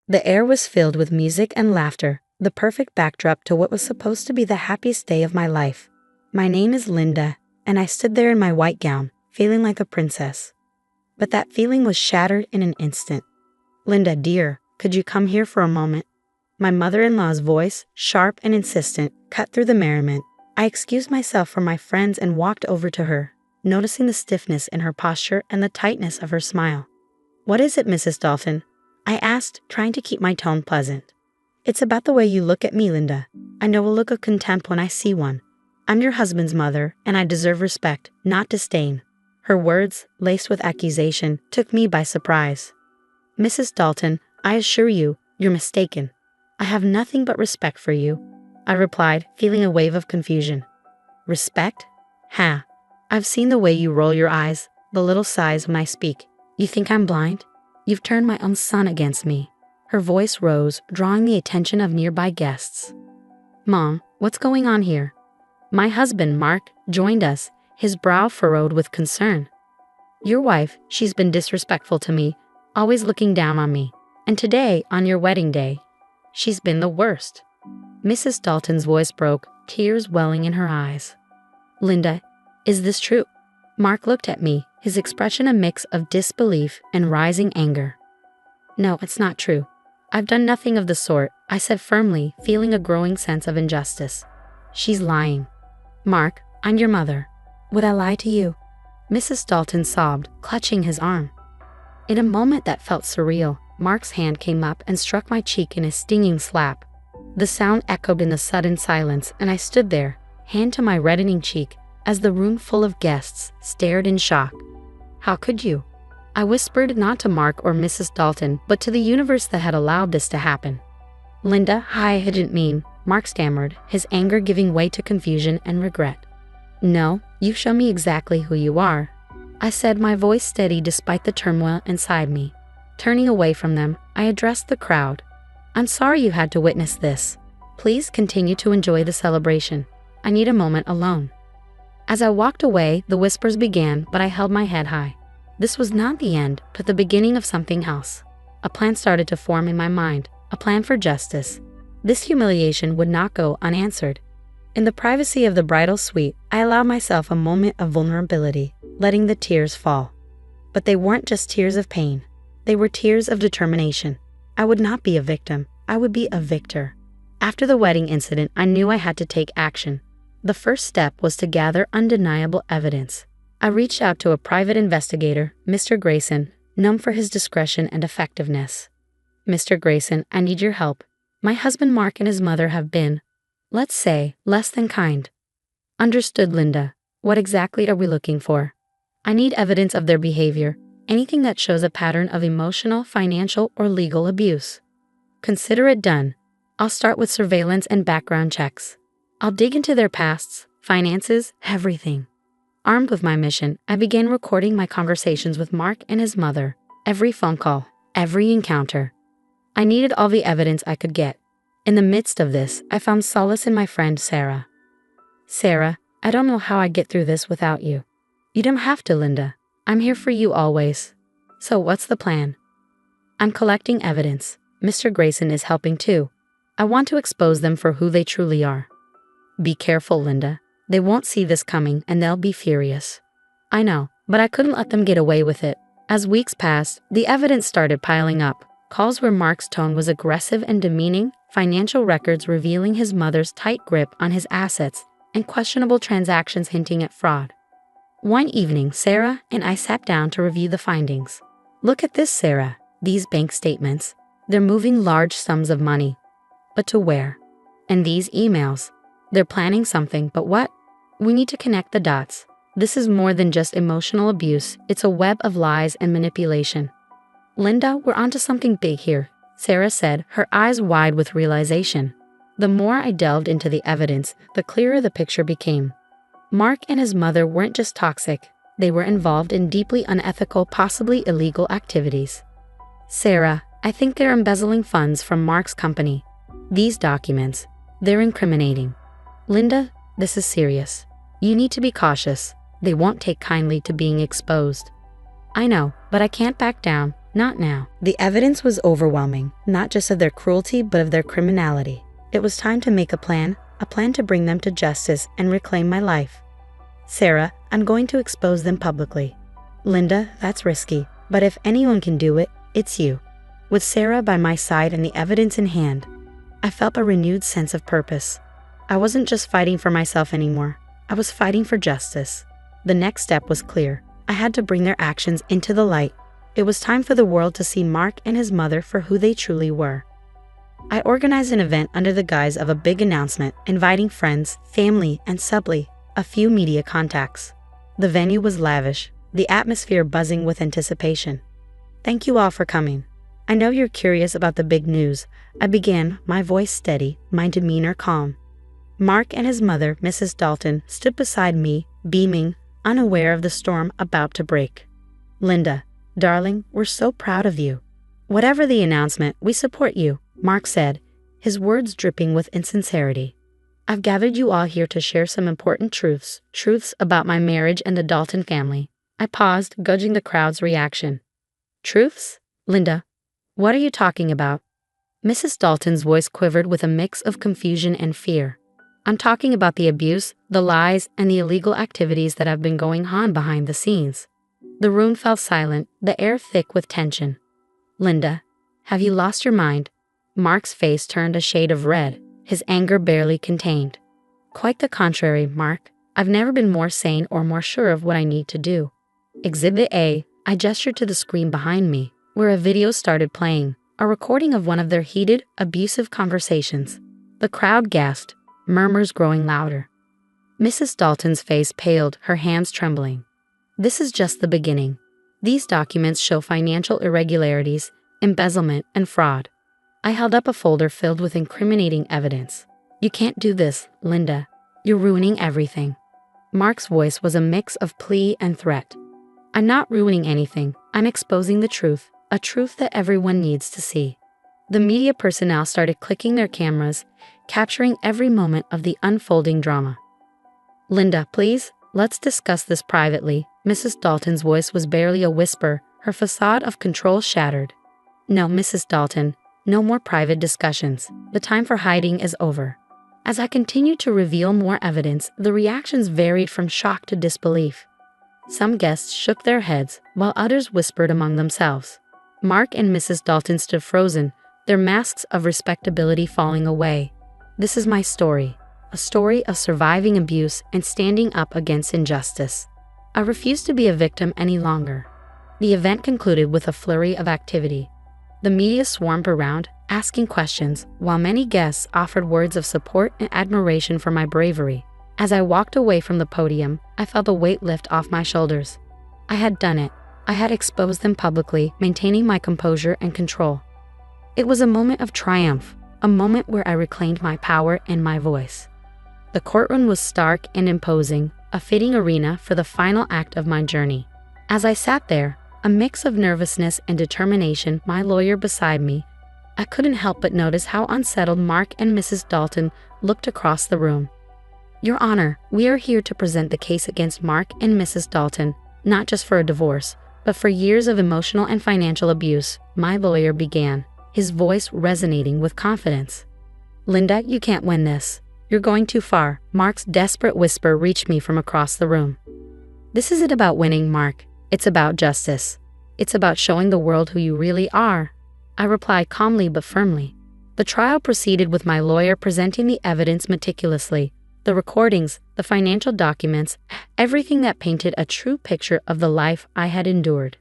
The air was filled with music and laughter, the perfect backdrop to what was supposed to be the happiest day of my life. My name is Linda, and I stood there in my white gown, feeling like a princess. But that feeling was shattered in an instant. Linda, dear, could you come here for a moment? My mother-in-law's voice, sharp and insistent, cut through the merriment. I excused myself from my friends and walked over to her, noticing the stiffness in her posture and the tightness of her smile. What is it, Mrs. Dalton? I asked, trying to keep my tone pleasant. It's about the way you look at me, Linda. I know a look of contempt when I see one. I'm your husband's mother, and I deserve respect, not disdain. Her words, laced with accusation, took me by surprise. Mrs. Dalton, I assure you, you're mistaken. I have nothing but respect for you, I replied, feeling a wave of confusion. Respect? Ha! I've seen the way you roll your eyes, the little sighs when I speak. You think I'm blind? You've turned my own son against me. Her voice rose, drawing the attention of nearby guests. Mom, what's going on here? My husband, Mark, joined us, his brow furrowed with concern. Your wife, she's been disrespectful to me, always looking down on me. And today, on your wedding day, she's been the worst. Mrs. Dalton's voice broke, tears welling in her eyes. Linda, is this true? Mark looked at me, his expression a mix of disbelief and rising anger. No, it's not true. I've done nothing of the sort, I said firmly, feeling a growing sense of injustice. She's lying. Mark, I'm your mother. Would I lie to you? Mrs. Dalton sobbed, clutching his arm. In a moment that felt surreal, Mark's hand came up and struck my cheek in a stinging slap. The sound echoed in the sudden silence, and I stood there, hand to my reddening cheek, as the room full of guests stared in shock. How could you? I whispered, not to Mark or Mrs. Dalton, but to the universe that had allowed this to happen. Linda, I didn't mean, Mark stammered, his anger giving way to confusion and regret. No, you show me exactly who you are, I said, my voice steady despite the turmoil inside me. Turning away from them, I addressed the crowd. I'm sorry you had to witness this. Please continue to enjoy the celebration. I need a moment alone. As I walked away, the whispers began, but I held my head high. This was not the end, but the beginning of something else. A plan started to form in my mind, a plan for justice. This humiliation would not go unanswered. In the privacy of the bridal suite, I allowed myself a moment of vulnerability, letting the tears fall. But they weren't just tears of pain. They were tears of determination. I would not be a victim. I would be a victor. After the wedding incident, I knew I had to take action. The first step was to gather undeniable evidence. I reached out to a private investigator, Mr. Grayson, known for his discretion and effectiveness. Mr. Grayson, I need your help. My husband Mark and his mother have been, let's say, less than kind. Understood, Linda. What exactly are we looking for? I need evidence of their behavior, anything that shows a pattern of emotional, financial, or legal abuse. Consider it done. I'll start with surveillance and background checks. I'll dig into their pasts, finances, everything. Armed with my mission, I began recording my conversations with Mark and his mother, every phone call, every encounter. I needed all the evidence I could get. In the midst of this, I found solace in my friend Sarah. Sarah, I don't know how I'd get through this without you. You don't have to, Linda. I'm here for you always. So what's the plan? I'm collecting evidence. Mr. Grayson is helping too. I want to expose them for who they truly are. Be careful, Linda. They won't see this coming and they'll be furious. I know, but I couldn't let them get away with it. As weeks passed, the evidence started piling up. Calls where Mark's tone was aggressive and demeaning, financial records revealing his mother's tight grip on his assets, and questionable transactions hinting at fraud. One evening, Sarah and I sat down to review the findings. Look at this, Sarah. These bank statements. They're moving large sums of money. But to where? And these emails. They're planning something, but what? We need to connect the dots. This is more than just emotional abuse. It's a web of lies and manipulation. Linda, we're onto something big here, Sarah said, her eyes wide with realization. The more I delved into the evidence, the clearer the picture became. Mark and his mother weren't just toxic. They were involved in deeply unethical, possibly illegal activities. Sarah, I think they're embezzling funds from Mark's company. These documents, they're incriminating. Linda, this is serious. You need to be cautious. They won't take kindly to being exposed. I know, but I can't back down. Not now. The evidence was overwhelming, not just of their cruelty, but of their criminality. It was time to make a plan to bring them to justice and reclaim my life. Sarah, I'm going to expose them publicly. Linda, that's risky, but if anyone can do it, it's you. With Sarah by my side and the evidence in hand, I felt a renewed sense of purpose. I wasn't just fighting for myself anymore. I was fighting for justice. The next step was clear. I had to bring their actions into the light. It was time for the world to see Mark and his mother for who they truly were. I organized an event under the guise of a big announcement, inviting friends, family, and subtly, a few media contacts. The venue was lavish, the atmosphere buzzing with anticipation. Thank you all for coming. I know you're curious about the big news. I began, my voice steady, my demeanor calm. Mark and his mother, Mrs. Dalton, stood beside me, beaming, unaware of the storm about to break. Linda, darling, we're so proud of you. Whatever the announcement, we support you, Mark said, his words dripping with insincerity. I've gathered you all here to share some important truths about my marriage and the Dalton family. I paused, gauging the crowd's reaction. Truths? Linda, what are you talking about? Mrs. Dalton's voice quivered with a mix of confusion and fear. I'm talking about the abuse, the lies, and the illegal activities that have been going on behind the scenes. The room fell silent, the air thick with tension. Linda, have you lost your mind? Mark's face turned a shade of red, his anger barely contained. Quite the contrary, Mark. I've never been more sane or more sure of what I need to do. Exhibit A. I gestured to the screen behind me, where a video started playing, a recording of one of their heated, abusive conversations. The crowd gasped, murmurs growing louder. Mrs. Dalton's face paled, her hands trembling. This is just the beginning. These documents show financial irregularities, embezzlement, and fraud. I held up a folder filled with incriminating evidence. You can't do this, Linda. You're ruining everything. Mark's voice was a mix of plea and threat. I'm not ruining anything. I'm exposing the truth, a truth that everyone needs to see. The media personnel started clicking their cameras, capturing every moment of the unfolding drama. Linda, please, let's discuss this privately. Mrs. Dalton's voice was barely a whisper, her facade of control shattered. No, Mrs. Dalton, no more private discussions. The time for hiding is over. As I continued to reveal more evidence, the reactions varied from shock to disbelief. Some guests shook their heads, while others whispered among themselves. Mark and Mrs. Dalton stood frozen, their masks of respectability falling away. This is my story, a story of surviving abuse and standing up against injustice. I refused to be a victim any longer. The event concluded with a flurry of activity. The media swarmed around, asking questions, while many guests offered words of support and admiration for my bravery. As I walked away from the podium, I felt a weight lift off my shoulders. I had done it. I had exposed them publicly, maintaining my composure and control. It was a moment of triumph, a moment where I reclaimed my power and my voice. The courtroom was stark and imposing, a fitting arena for the final act of my journey. As I sat there, a mix of nervousness and determination, my lawyer beside me, I couldn't help but notice how unsettled Mark and Mrs. Dalton looked across the room. Your Honor, we are here to present the case against Mark and Mrs. Dalton, not just for a divorce, but for years of emotional and financial abuse, my lawyer began, his voice resonating with confidence. Linda, you can't win this. You're going too far. Mark's desperate whisper reached me from across the room. This isn't about winning, Mark. It's about justice. It's about showing the world who you really are. I replied calmly but firmly. The trial proceeded with my lawyer presenting the evidence meticulously, the recordings, the financial documents, everything that painted a true picture of the life I had endured.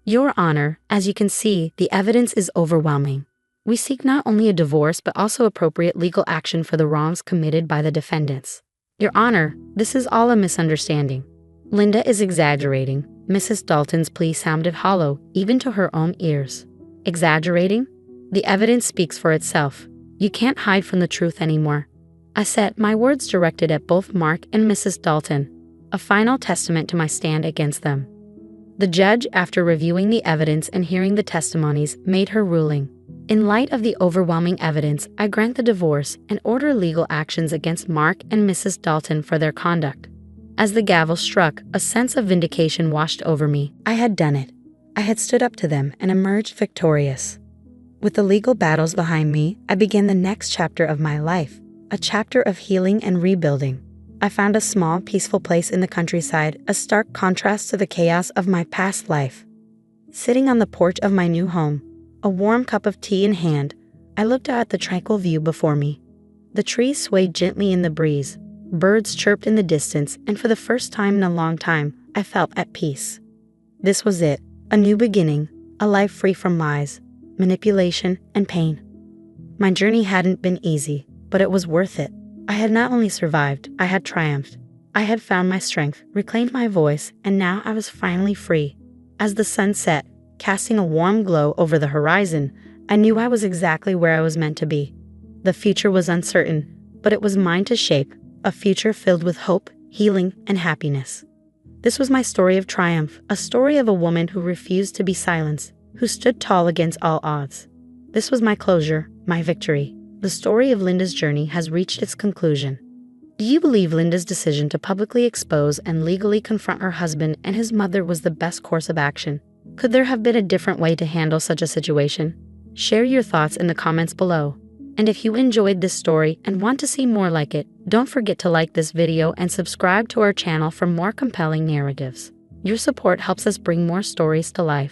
Your Honor, as you can see, the evidence is overwhelming. We seek not only a divorce but also appropriate legal action for the wrongs committed by the defendants. Your Honor, this is all a misunderstanding. Linda is exaggerating. Mrs. Dalton's plea sounded hollow, even to her own ears. Exaggerating? The evidence speaks for itself. You can't hide from the truth anymore. I said, my words directed at both Mark and Mrs. Dalton, a final testament to my stand against them. The judge, after reviewing the evidence and hearing the testimonies, made her ruling. In light of the overwhelming evidence, I grant the divorce and order legal actions against Mark and Mrs. Dalton for their conduct. As the gavel struck, a sense of vindication washed over me. I had done it. I had stood up to them and emerged victorious. With the legal battles behind me, I began the next chapter of my life, a chapter of healing and rebuilding. I found a small, peaceful place in the countryside, a stark contrast to the chaos of my past life. Sitting on the porch of my new home, a warm cup of tea in hand, I looked out at the tranquil view before me. The trees swayed gently in the breeze, birds chirped in the distance, and for the first time in a long time, I felt at peace. This was it, a new beginning, a life free from lies, manipulation, and pain. My journey hadn't been easy, but it was worth it. I had not only survived, I had triumphed. I had found my strength, reclaimed my voice, and now I was finally free. As the sun set, casting a warm glow over the horizon, I knew I was exactly where I was meant to be. The future was uncertain, but it was mine to shape, a future filled with hope, healing, and happiness. This was my story of triumph, a story of a woman who refused to be silenced, who stood tall against all odds. This was my closure, my victory. The story of Linda's journey has reached its conclusion. Do you believe Linda's decision to publicly expose and legally confront her husband and his mother was the best course of action? Could there have been a different way to handle such a situation? Share your thoughts in the comments below. And if you enjoyed this story and want to see more like it, don't forget to like this video and subscribe to our channel for more compelling narratives. Your support helps us bring more stories to life.